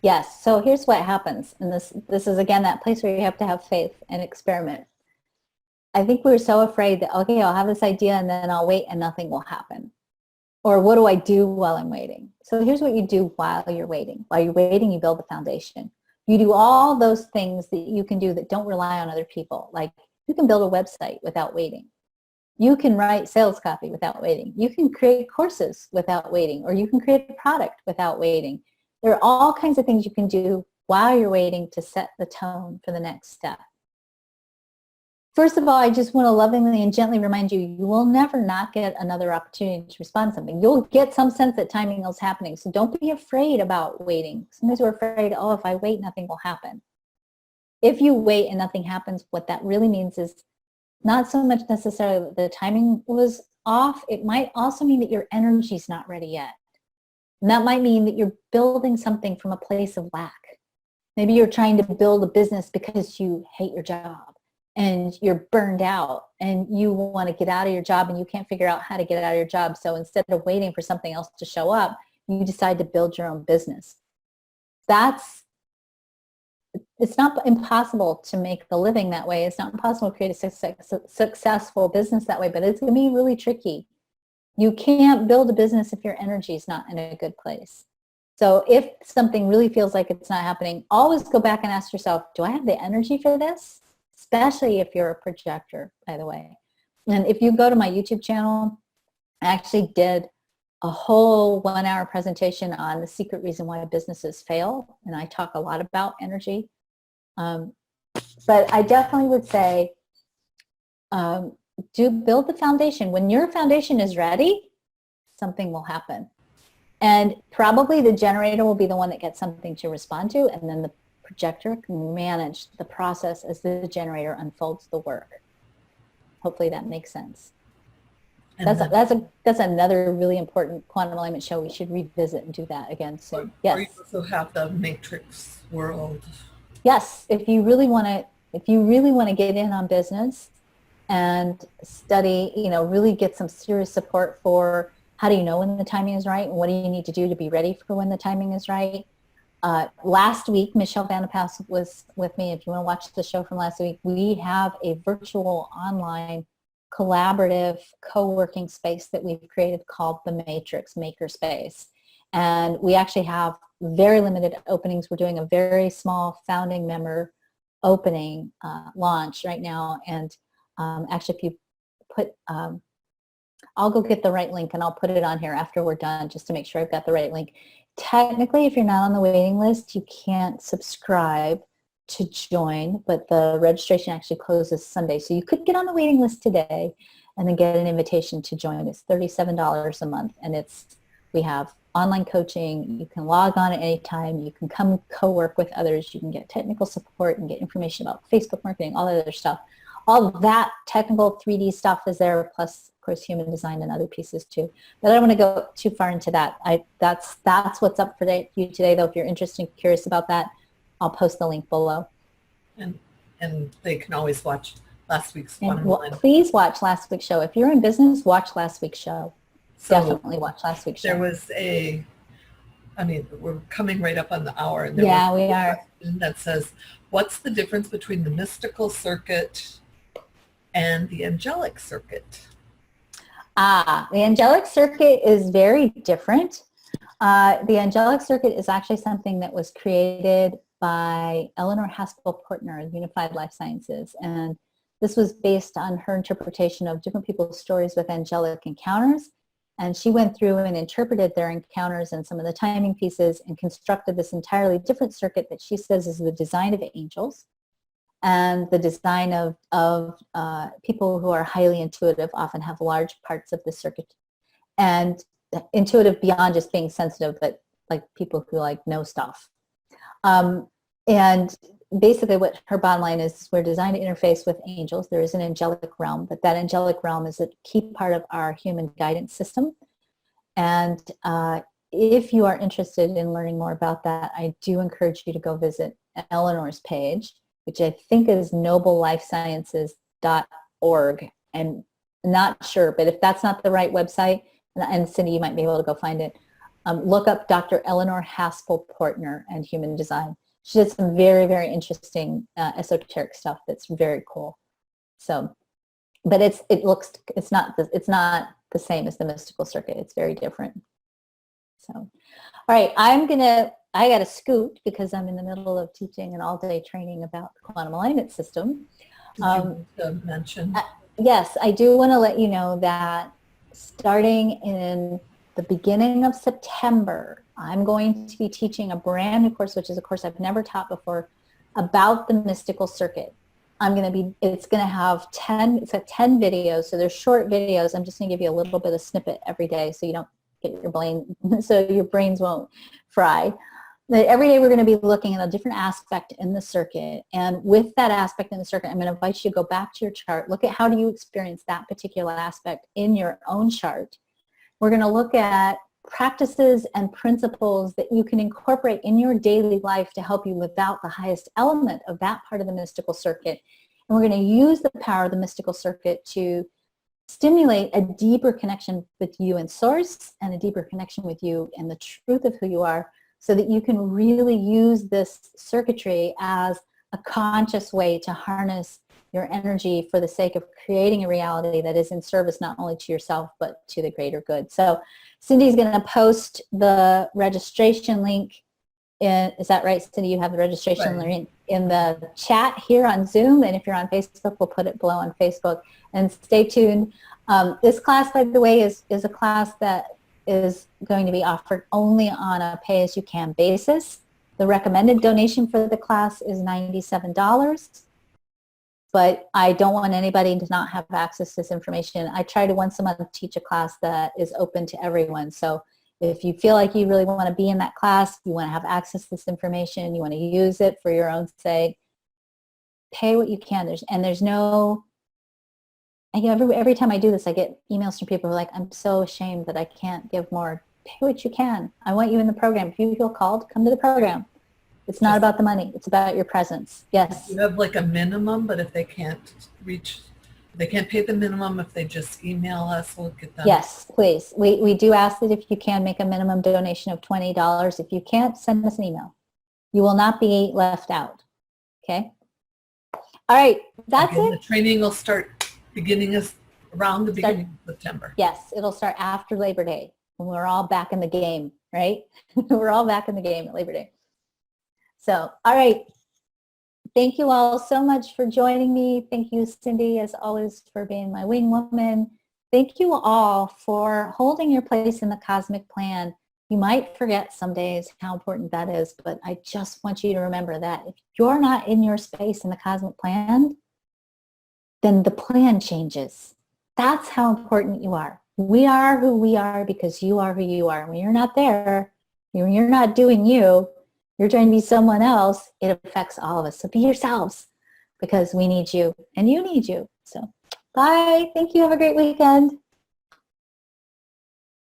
Yes. So here's what happens. And this is, again, that place where you have to have faith and experiment. I think we're so afraid that, okay, I'll have this idea and then I'll wait and nothing will happen. Or what do I do while I'm waiting? So here's what you do while you're waiting. While you're waiting, you build the foundation. You do all those things that you can do that don't rely on other people. Like you can build a website without waiting. You can write sales copy without waiting. You can create courses without waiting, or you can create a product without waiting. There are all kinds of things you can do while you're waiting to set the tone for the next step. First of all, I just want to lovingly and gently remind you, you will never not get another opportunity to respond to something. You'll get some sense that timing is happening. So don't be afraid about waiting. Sometimes we're afraid, oh, if I wait, nothing will happen. If you wait and nothing happens, what that really means is not so much necessarily that the timing was off. It might also mean that your energy is not ready yet. And that might mean that you're building something from a place of lack. Maybe you're trying to build a business because you hate your job and you're burned out and you want to get out of your job and you can't figure out how to get out of your job. So instead of waiting for something else to show up, you decide to build your own business. It's not impossible to make a living that way. It's not impossible to create a successful business that way, but it's going to be really tricky. You can't build a business if your energy is not in a good place. So if something really feels like it's not happening, always go back and ask yourself, do I have the energy for this? Especially if you're a projector, by the way. And if you go to my YouTube channel, I actually did a whole 1-hour presentation on the secret reason why businesses fail. And I talk a lot about energy. But I definitely would say, do build the foundation. When your foundation is ready, something will happen. And probably the generator will be the one that gets something to respond to, and then the projector can manage the process as the generator unfolds the work. Hopefully that makes sense. That's another really important quantum alignment show. We should revisit and do that again soon. Yes. Or you also have the matrix world. Yes, if you really want to get in on business and study, really get some serious support for how do you know when the timing is right and what do you need to do to be ready for when the timing is right. Last week, Michelle Vanapass was with me. If you want to watch the show from last week, we have a virtual online collaborative co-working space that we've created called the Matrix Makerspace. And we actually have very limited openings. We're doing a very small founding member opening launch right now. And actually, if you put, I'll go get the right link and I'll put it on here after we're done just to make sure I've got the right link. Technically, if you're not on the waiting list, you can't subscribe to join, but the registration actually closes Sunday. So you could get on the waiting list today and then get an invitation to join. It's $37 a month, and we have online coaching. You can log on at any time. You can come co-work with others. You can get technical support and get information about Facebook marketing, all that other stuff. All of that technical 3D stuff is there, plus, of course, human design and other pieces too. But I don't want to go too far into that. That's what's up for you today, though. If you're interested and curious about that, I'll post the link below. And they can always watch last week's one. Please watch last week's show. If you're in business, watch last week's show. So definitely watch last week's show. There was we're coming right up on the hour. And yeah, we are. That says, what's the difference between the mystical circuit and the angelic circuit? The angelic circuit is very different. The angelic circuit is actually something that was created by Eleanor Haspel-Portner of Unified Life Sciences. And this was based on her interpretation of different people's stories with angelic encounters. And she went through and interpreted their encounters and some of the timing pieces and constructed this entirely different circuit that she says is the design of angels and the design of people who are highly intuitive often have large parts of the circuit. And intuitive beyond just being sensitive, but like people who know stuff. And basically what her bottom line is, we're designed to interface with angels. There is an angelic realm, but that angelic realm is a key part of our human guidance system. And if you are interested in learning more about that, I do encourage you to go visit Eleanor's page, which I think is noblelifesciences.org. And not sure, but if that's not the right website, and Cindy, you might be able to go find it, look up Dr. Eleanor Haspel-Portner and human design. She did some very, very interesting esoteric stuff that's very cool. So, but it's not the same as the mystical circuit. It's very different. So, all right, I got to scoot because I'm in the middle of teaching an all-day training about the quantum alignment system. Did you want to mention? Yes, I do want to let you know that starting in the beginning of September, I'm going to be teaching a brand new course, which is a course I've never taught before, about the mystical circuit. It's going to have 10 videos, so they're short videos. I'm just going to give you a little bit of snippet every day so you don't get so your brains won't fry. But every day we're going to be looking at a different aspect in the circuit. And with that aspect in the circuit, I'm going to invite you to go back to your chart, look at how do you experience that particular aspect in your own chart. We're going to look at practices and principles that you can incorporate in your daily life to help you live out the highest element of that part of the mystical circuit. And we're going to use the power of the mystical circuit to stimulate a deeper connection with you and source, and a deeper connection with you and the truth of who you are, so that you can really use this circuitry as a conscious way to harness your energy for the sake of creating a reality that is in service not only to yourself but to the greater good. So Cindy's going to post the registration link in, is that right, Cindy? You have the registration link in the chat here on Zoom, and if you're on Facebook, we'll put it below on Facebook. And stay tuned. This class, by the way, is a class that is going to be offered only on a pay-as-you-can basis. The recommended donation for the class is $97, but I don't want anybody to not have access to this information. I try to once a month teach a class that is open to everyone. So if you feel like you really want to be in that class, you want to have access to this information, you want to use it for your own sake, pay what you can. There's no, every time I do this, I get emails from people who are like, I'm so ashamed that I can't give more. Pay what you can. I want you in the program. If you feel called, come to the program. It's not about the money. It's about your presence. Yes. You have like a minimum, but if they can't reach, they can't pay the minimum, if they just email us, we'll get them. Yes, please. We do ask that if you can make a minimum donation of $20. If you can't, send us an email. You will not be left out. Okay? All right. That's it. The training will start around the beginning of September. Yes, it'll start after Labor Day, when we're all back in the game, right? We're all back in the game at Labor Day. So, all right. Thank you all so much for joining me. Thank you, Cindy, as always, for being my wing woman. Thank you all for holding your place in the cosmic plan. You might forget some days how important that is, but I just want you to remember that if you're not in your space in the cosmic plan, then the plan changes. That's how important you are. We are who we are because you are who you are. When you're not there, when you're not doing you, you're trying to be someone else, it affects all of us. So be yourselves, because we need you and you need you. So bye. Thank you. Have a great weekend.